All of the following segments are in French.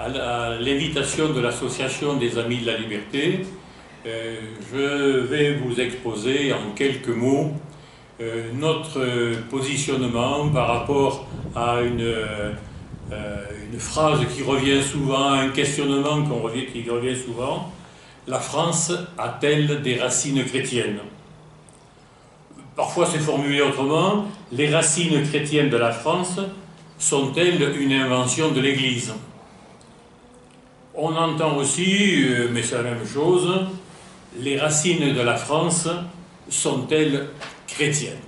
À l'invitation de l'Association des Amis de la Liberté, je vais vous exposer en quelques mots notre positionnement par rapport à une phrase qui revient souvent, un questionnement qui revient souvent. La France a-t-elle des racines chrétiennes? Parfois c'est formulé autrement, les racines chrétiennes de la France sont-elles une invention de l'Église? On entend aussi, mais c'est la même chose, les racines de la France sont-elles chrétiennes?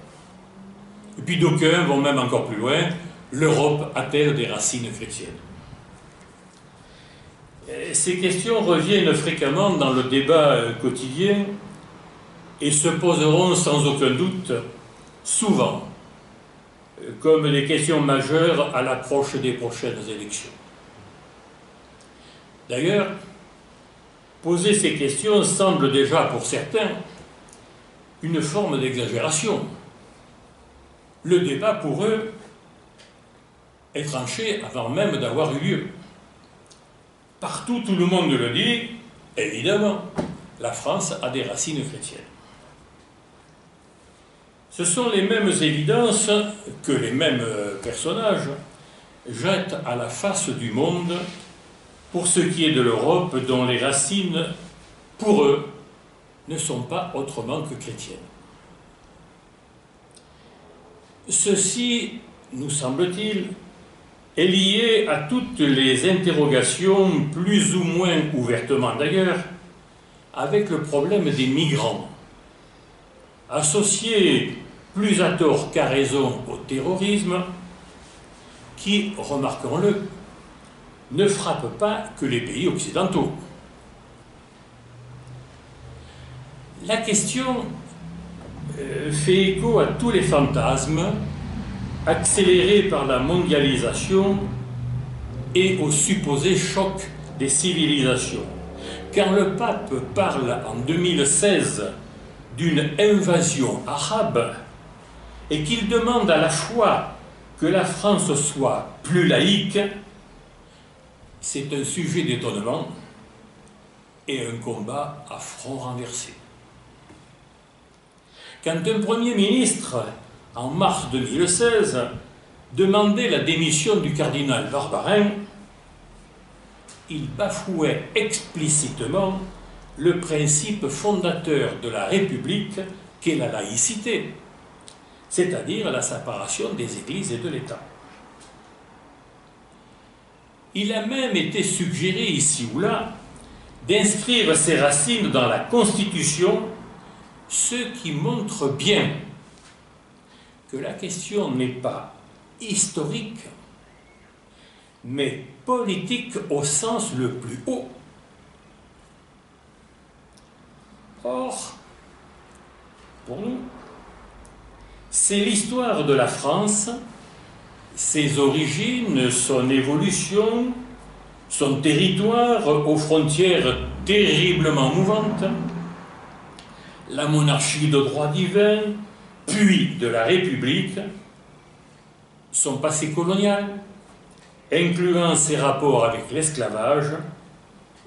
Et puis d'aucuns vont même encore plus loin, l'Europe a-t-elle des racines chrétiennes? Ces questions reviennent fréquemment dans le débat quotidien et se poseront sans aucun doute souvent comme des questions majeures à l'approche des prochaines élections. D'ailleurs, poser ces questions semble déjà pour certains une forme d'exagération. Le débat pour eux est tranché avant même d'avoir eu lieu. Partout, tout le monde le dit, évidemment, la France a des racines chrétiennes. Ce sont les mêmes évidences que les mêmes personnages jettent à la face du monde pour ce qui est de l'Europe, dont les racines, pour eux, ne sont pas autrement que chrétiennes. Ceci, nous semble-t-il, est lié à toutes les interrogations, plus ou moins ouvertement d'ailleurs, avec le problème des migrants, associés plus à tort qu'à raison au terrorisme, qui, remarquons-le, ne frappe pas que les pays occidentaux. La question fait écho à tous les fantasmes accélérés par la mondialisation et au supposé choc des civilisations. Quand le pape parle en 2016 d'une invasion arabe et qu'il demande à la fois que la France soit plus laïque, c'est un sujet d'étonnement et un combat à front renversé. Quand un Premier ministre, en mars 2016, demandait la démission du cardinal Barbarin, il bafouait explicitement le principe fondateur de la République qu'est la laïcité, c'est-à-dire la séparation des églises et de l'État. Il a même été suggéré ici ou là d'inscrire ses racines dans la Constitution, ce qui montre bien que la question n'est pas historique, mais politique au sens le plus haut. Or, pour nous, c'est l'histoire de la France, ses origines, son évolution, son territoire aux frontières terriblement mouvantes, la monarchie de droit divin, puis de la République, son passé colonial, incluant ses rapports avec l'esclavage,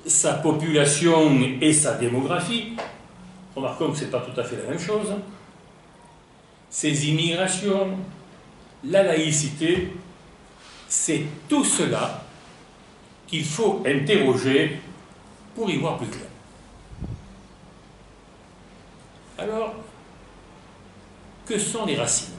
sa population et sa démographie, remarquons que ce n'est pas tout à fait la même chose, ses immigrations, la laïcité, c'est tout cela qu'il faut interroger pour y voir plus clair. Alors, que sont les racines?